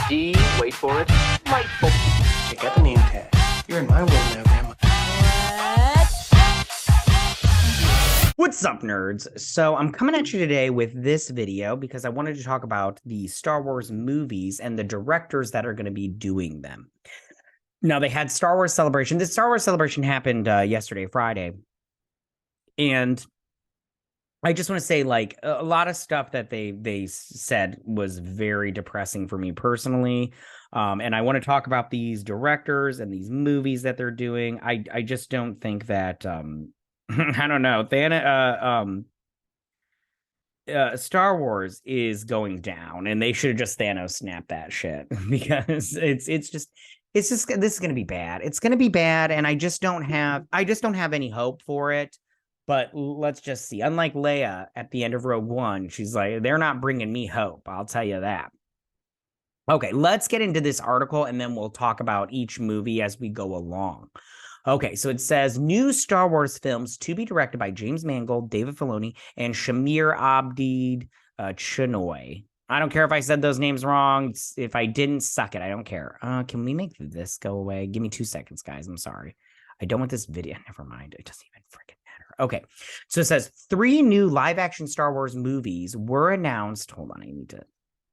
D, wait for it, delightful. Check out the name tag. You're in my world now, Grandma. What's up, nerds? So I'm coming at you today with this video because I wanted to talk about the Star Wars movies and the directors that are going to be doing them. Now, they had Star Wars Celebration. This Star Wars Celebration happened yesterday, Friday. And I just want to say, like, a lot of stuff that they said was very depressing for me personally. And I want to talk about these directors and these movies that they're doing. I just don't think that I don't know. Star Wars is going down, and they should have just Thanos snapped that shit because it's just this is going to be bad. It's going to be bad, and I just don't have any hope for it. But let's just see. Unlike Leia at the end of Rogue One, she's like, they're not bringing me hope. I'll tell you that. Okay, let's get into this article, and then we'll talk about each movie as we go along. Okay, so it says new Star Wars films to be directed by James Mangold, David Filoni, and Sharmeen Obaid Chinoy. I don't care if I said those names wrong. If I didn't, suck it. I don't care. Can we make this go away? Give me 2 seconds, guys. I'm sorry. I don't want this video. Never mind. It doesn't even freaking matter. Okay, so it says 3 new live-action Star Wars movies were announced. Hold on, I need to...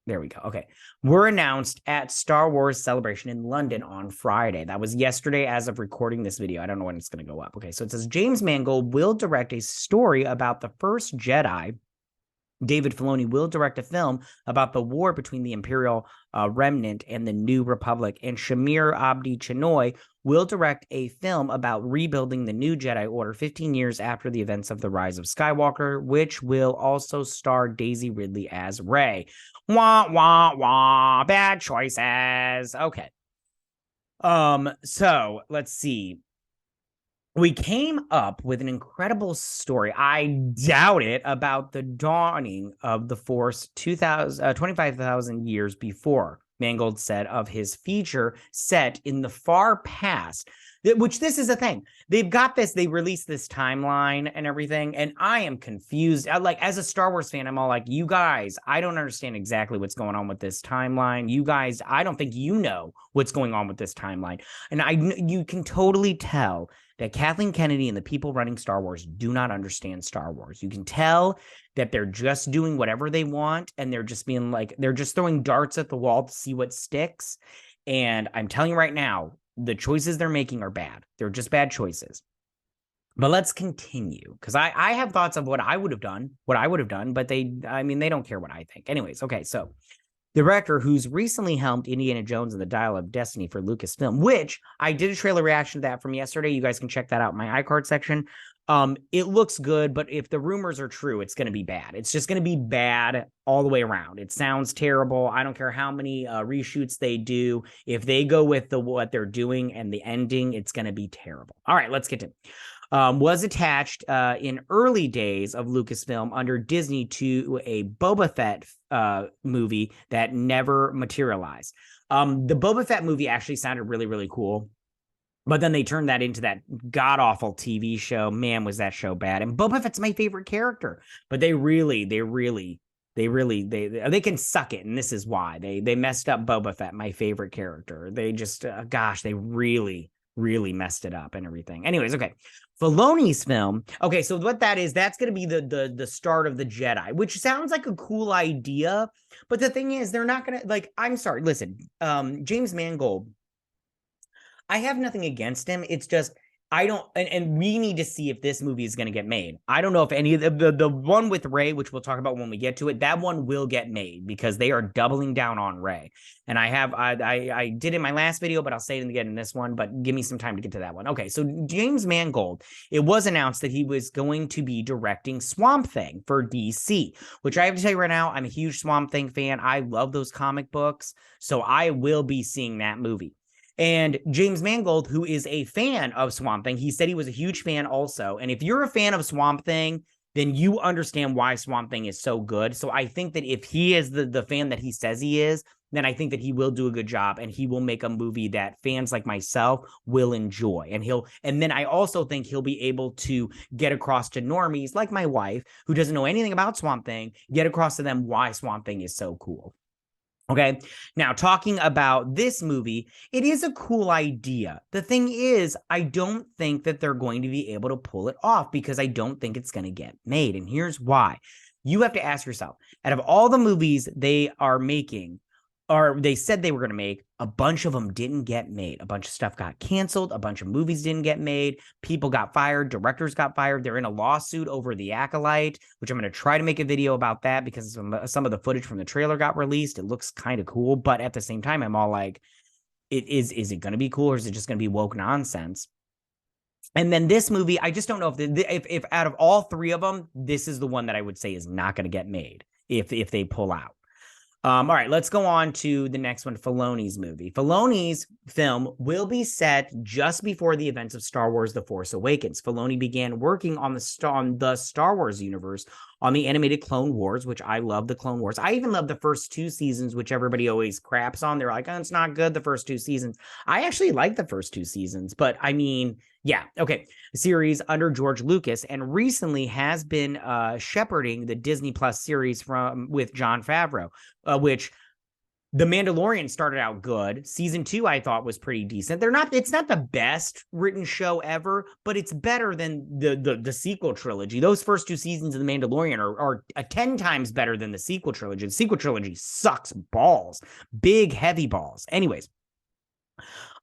There we go. Okay. Were announced at Star Wars Celebration in London on Friday. That was yesterday as of recording this video. I don't know when it's going to go up. Okay. So it says James Mangold will direct a story about the first Jedi. David Filoni will direct a film about the war between the Imperial Remnant and the New Republic. And Sharmeen Obaid Chinoy will direct a film about rebuilding the New Jedi Order 15 years after the events of The Rise of Skywalker, which will also star Daisy Ridley as Rey. Wah, wah, wah. Bad choices. Okay. So let's see. We came up with an incredible story. I doubt it, about the dawning of the Force 25,000 years before, Mangold said of his feature set in the far past. Which this is the thing. They've got this, they released this timeline and everything, and I am confused. As a Star Wars fan, I'm all like, you guys, I don't understand exactly what's going on with this timeline. You guys, I don't think you know what's going on with this timeline. And you can totally tell that Kathleen Kennedy and the people running Star Wars do not understand Star Wars. You can tell that they're just doing whatever they want, and they're just being like, they're just throwing darts at the wall to see what sticks. And I'm telling you right now, the choices they're making are bad. They're just bad choices. But let's continue, because I have thoughts of what I would have done, but they don't care what I think. Anyways, okay, so the director who's recently helmed Indiana Jones and the Dial of Destiny for Lucasfilm, which I did a trailer reaction to that from yesterday. You guys can check that out in my iCard section. It looks good, but if the rumors are true, it's going to be bad. It's just going to be bad all the way around. It sounds terrible. I don't care how many reshoots they do. If they go with what they're doing and the ending, it's going to be terrible. All right, let's get to it. Was attached in early days of Lucasfilm under Disney to a Boba Fett movie that never materialized. The Boba Fett movie actually sounded really, really cool. But then they turned that into that god-awful TV show. Man, was that show bad. And Boba Fett's my favorite character. But they can suck it. And this is why. They messed up Boba Fett, my favorite character. They just, they really messed it up and everything. Anyways, okay. Filoni's film. Okay, so what that is, that's going to be the start of the Jedi, which sounds like a cool idea. But the thing is, they're not going to, I'm sorry, listen, James Mangold, I have nothing against him. It's just, I don't, and we need to see if this movie is going to get made. I don't know if any of the one with Rey, which we'll talk about when we get to it, that one will get made because they are doubling down on Rey. And I did in my last video, but I'll say it again in this one, but give me some time to get to that one. Okay, so James Mangold, it was announced that he was going to be directing Swamp Thing for DC, which I have to tell you right now, I'm a huge Swamp Thing fan. I love those comic books, so I will be seeing that movie. And James Mangold, who is a fan of Swamp Thing, he said he was a huge fan also. And if you're a fan of Swamp Thing, then you understand why Swamp Thing is so good. So I think that if he is the fan that he says he is, then I think that he will do a good job and he will make a movie that fans like myself will enjoy. And then I also think he'll be able to get across to normies like my wife, who doesn't know anything about Swamp Thing, get across to them why Swamp Thing is so cool. Okay, now talking about this movie, it is a cool idea. The thing is, I don't think that they're going to be able to pull it off because I don't think it's going to get made. And here's why. You have to ask yourself, out of all the movies they are making, or they said they were going to make, a bunch of them didn't get made. A bunch of stuff got canceled. A bunch of movies didn't get made. People got fired. Directors got fired. They're in a lawsuit over The Acolyte, which I'm going to try to make a video about that because some of the footage from the trailer got released. It looks kind of cool, but at the same time, I'm all like, is it going to be cool or is it just going to be woke nonsense? And then this movie, I just don't know if out of all three of them, this is the one that I would say is not going to get made if they pull out. All right, let's go on to the next one, Filoni's movie. Filoni's film will be set just before the events of Star Wars The Force Awakens. Filoni began working on the Star Wars universe on the animated Clone Wars, which I love the Clone Wars. I even love the first two seasons, which everybody always craps on. They're like, oh, it's not good, the first two seasons. I actually like the first two seasons, but I mean, yeah, okay. Series under George Lucas, and recently has been shepherding the Disney Plus series with Jon Favreau, which The Mandalorian started out good. Season 2, I thought, was pretty decent. It's not the best written show ever, but it's better than the sequel trilogy. Those first two seasons of The Mandalorian are 10 times better than the sequel trilogy. The sequel trilogy sucks balls. Big, heavy balls. Anyways.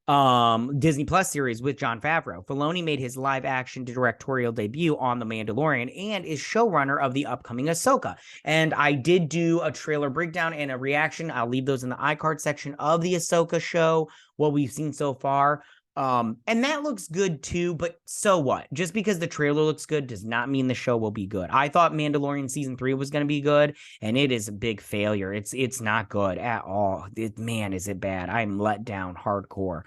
Disney Plus series with Jon Favreau. Filoni made his live-action directorial debut on The Mandalorian and is showrunner of the upcoming Ahsoka. And I did do a trailer breakdown and a reaction. I'll leave those in the iCard section of the Ahsoka show, what we've seen so far. And that looks good too, but so what? Just because the trailer looks good does not mean the show will be good. I thought Mandalorian season 3 was going to be good, and it is a big failure. It's not good at all. Man, is it bad. I'm let down hardcore.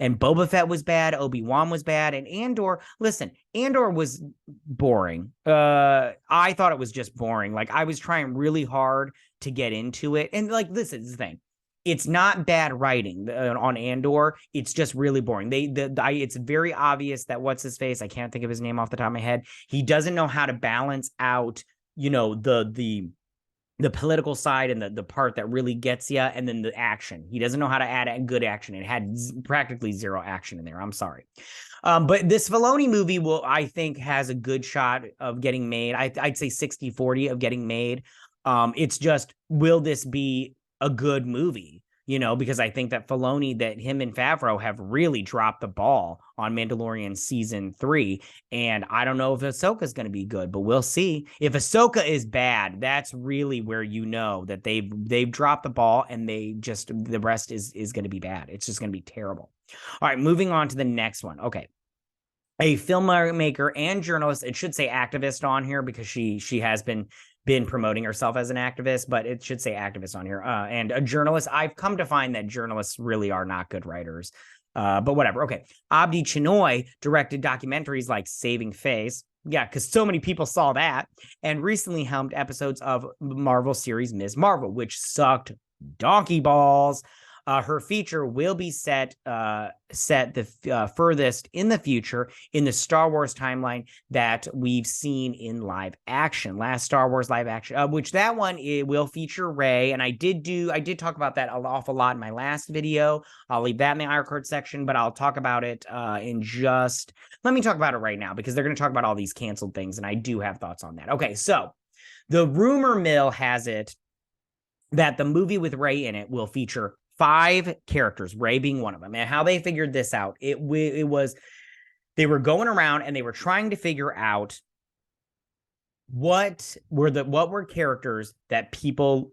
And Boba Fett was bad, Obi-Wan was bad, and Andor, listen, Andor was boring. I thought it was just boring. Like, I was trying really hard to get into it. And like, this is the thing. It's not bad writing on Andor. It's just really boring. It's very obvious that what's his face? I can't think of his name off the top of my head. He doesn't know how to balance out, the political side and the part that really gets you, and then the action. He doesn't know how to add good action. It had practically zero action in there. I'm sorry. But this Filoni movie I think, has a good shot of getting made. I'd say 60-40 of getting made. It's just, will this be a good movie? Because I think that him and Favreau have really dropped the ball on Mandalorian season 3. And I don't know if Ahsoka is going to be good, but we'll see. If Ahsoka is bad, that's really where that they've dropped the ball, and the rest is going to be bad. It's just going to be terrible. All right, moving on to the next one. Okay. A filmmaker and journalist, it should say activist on here because she has been promoting herself as an activist, but it should say activist on here. And a journalist. I've come to find that journalists really are not good writers. But whatever. Okay. Obaid Chinoy directed documentaries like Saving Face. Yeah, because so many people saw that. And recently helmed episodes of Marvel series Ms. Marvel, which sucked donkey balls. Her feature will be set the furthest in the future in the Star Wars timeline that we've seen in live action. Last Star Wars live action, which that one, it will feature Rey, and I did talk about that an awful lot in my last video. I'll leave that in the iCard section, but I'll talk about it let me talk about it right now because they're going to talk about all these canceled things, and I do have thoughts on that. Okay, so the rumor mill has it that the movie with Rey in it will feature 5 characters, Rey being one of them. And how they figured this out, it was they were going around and they were trying to figure out what were characters that people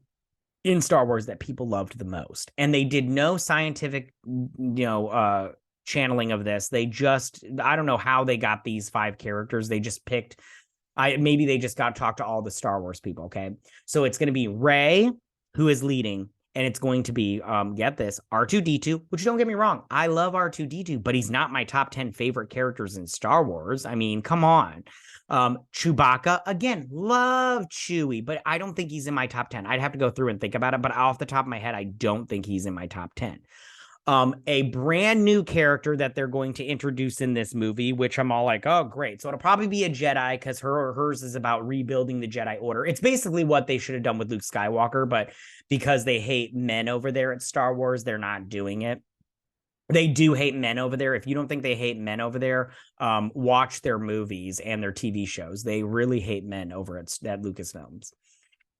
in Star Wars that people loved the most. And they did no scientific, channeling of this. I don't know how they got these 5 characters. They just picked, maybe they just got to talk to all the Star Wars people. Okay. So it's going to be Rey, who is leading. And it's going to be, get this, R2-D2, which, don't get me wrong, I love R2-D2, but he's not my top 10 favorite characters in Star Wars. I mean, come on. Chewbacca, again, love Chewie, but I don't think he's in my top 10. I'd have to go through and think about it, but off the top of my head, I don't think he's in my top 10. A brand new character that they're going to introduce in this movie, which I'm all like, oh, great. So it'll probably be a Jedi because hers is about rebuilding the Jedi Order. It's basically what they should have done with Luke Skywalker, but because they hate men over there at Star Wars, they're not doing it. They do hate men over there. If you don't think they hate men over there, watch their movies and their TV shows. They really hate men over at Lucasfilms.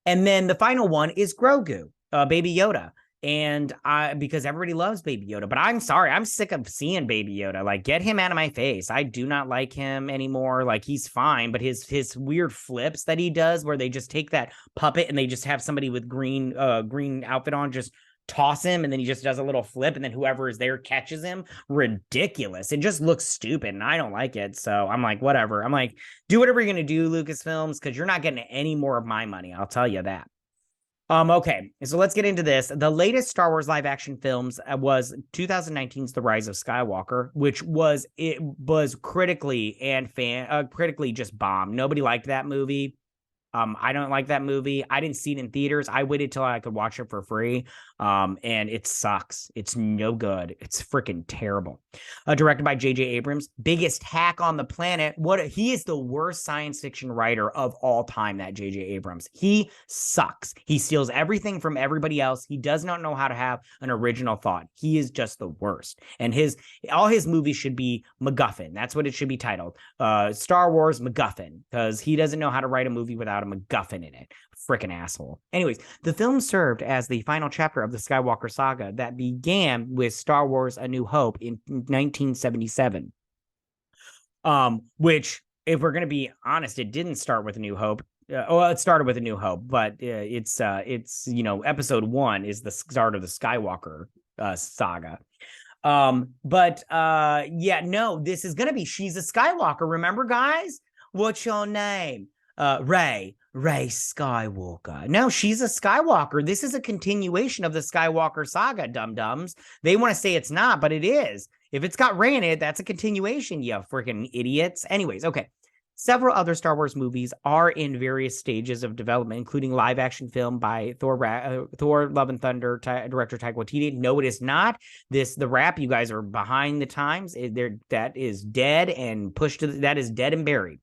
And then the final one is Grogu, Baby Yoda. And because everybody loves Baby Yoda, but I'm sorry, I'm sick of seeing Baby Yoda. Like, get him out of my face. I do not like him anymore. Like, he's fine, but his weird flips that he does, where they just take that puppet and they just have somebody with green outfit on just toss him, and then he just does a little flip, and then whoever is there catches him. Ridiculous. It just looks stupid, and I don't like it. So I'm like, whatever. I'm like, do whatever you're gonna do, Lucasfilms, because you're not getting any more of my money. I'll tell you that. Okay, so let's get into this. The latest Star Wars live action films was 2019's The Rise of Skywalker, which was critically critically just bombed. Nobody liked that movie. I don't like that movie. I didn't see it in theaters. I waited till I could watch it for free. And it sucks. It's no good. It's freaking terrible. Directed by J.J. Abrams, biggest hack on the planet. He is the worst science fiction writer of all time, that J.J. Abrams. He sucks. He steals everything from everybody else. He does not know how to have an original thought. He is just the worst. And all his movies should be MacGuffin. That's what it should be titled. Star Wars MacGuffin, because he doesn't know how to write a movie without a MacGuffin in it. Frickin' asshole. Anyways, the film served as the final chapter of the Skywalker saga that began with Star Wars A New Hope in 1977. Which, if we're going to be honest, it didn't start with A New Hope. It started with A New Hope, but it's episode 1 is the start of the Skywalker saga. This is going to be She's a Skywalker. Remember, guys? What's your name? Rey Skywalker. No, she's a Skywalker. This is a continuation of the Skywalker saga, dum-dums. They want to say it's not, but it is. If it's got Rey in it, that's a continuation, you freaking idiots. Anyways, okay. Several other Star Wars movies are in various stages of development, including live-action film by Thor: Love and Thunder director Taika Waititi. No, it is not. The rap, you guys are behind the times. That is dead and pushed to that is dead and buried.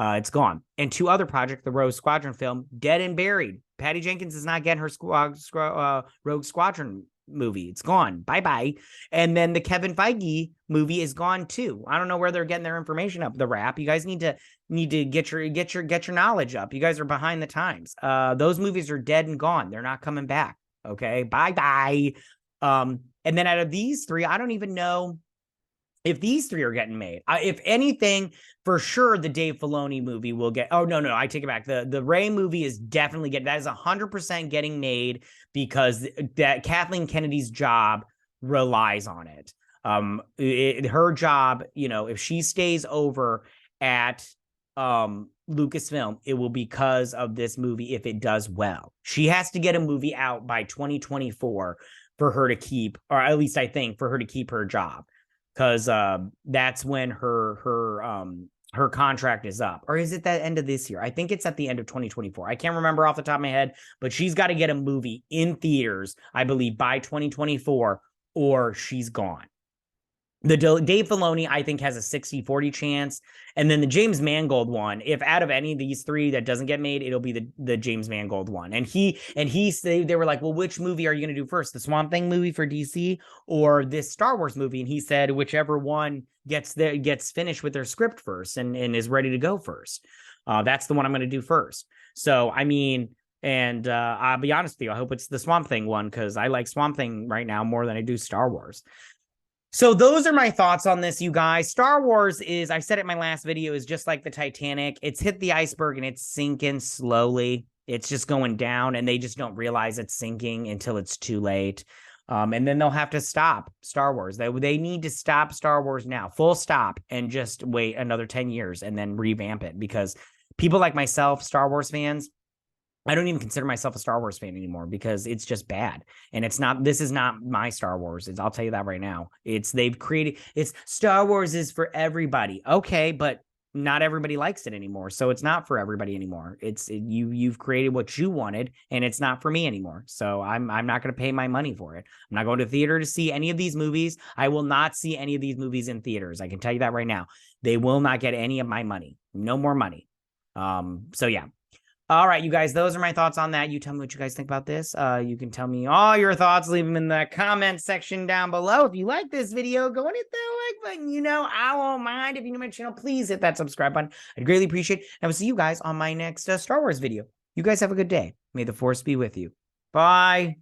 It's gone. And 2 other projects, the Rogue Squadron film, dead and buried. Patty Jenkins is not getting her Rogue Squadron movie. It's gone. Bye-bye. And then the Kevin Feige movie is gone too. I don't know where they're getting their information up. The rap. You guys need to get your knowledge up. You guys are behind the times. Those movies are dead and gone. They're not coming back. Okay. Bye-bye. And then out of these 3, I don't even know if these 3 are getting made. If anything, for sure, the Dave Filoni movie will get. Oh, no, I take it back. The Rey movie is definitely that is 100% getting made, because that Kathleen Kennedy's job relies on it. Her job, if she stays over at Lucasfilm, it will because of this movie. If it does well, she has to get a movie out by 2024 for her to keep, or at least I think for her to keep her job. Because that's when her contract is up. Or is it the end of this year? I think it's at the end of 2024. I can't remember off the top of my head, but she's got to get a movie in theaters, I believe, by 2024, or she's gone. The Dave Filoni, I think, has a 60-40 chance. And then the James Mangold one, if out of any of these 3 that doesn't get made, it'll be the James Mangold one. And they were like, well, which movie are you going to do first? The Swamp Thing movie for DC or this Star Wars movie? And he said, whichever one gets finished with their script first and is ready to go first. That's the one I'm going to do first. So, I mean, and I'll be honest with you, I hope it's the Swamp Thing one, because I like Swamp Thing right now more than I do Star Wars. So those are my thoughts on this, you guys. Star Wars is, I said it in my last video, is just like the Titanic. It's hit the iceberg and it's sinking slowly. It's just going down, and they just don't realize it's sinking until it's too late. And then they'll have to stop Star Wars. They need to stop Star Wars now, full stop, and just wait another 10 years and then revamp it, because people like myself, Star Wars fans, I don't even consider myself a Star Wars fan anymore, because it's just bad. And this is not my Star Wars. I'll tell you that right now. Star Wars is for everybody. Okay, but not everybody likes it anymore. So it's not for everybody anymore. You've created what you wanted, and it's not for me anymore. So I'm not going to pay my money for it. I'm not going to theater to see any of these movies. I will not see any of these movies in theaters. I can tell you that right now. They will not get any of my money. No more money. So yeah. All right, you guys, those are my thoughts on that. You tell me what you guys think about this. You can tell me all your thoughts. Leave them in the comment section down below. If you like this video, go and hit that like button. You know, I won't mind. If you're new to my channel, please hit that subscribe button. I'd greatly appreciate it. And I will see you guys on my next Star Wars video. You guys have a good day. May the Force be with you. Bye.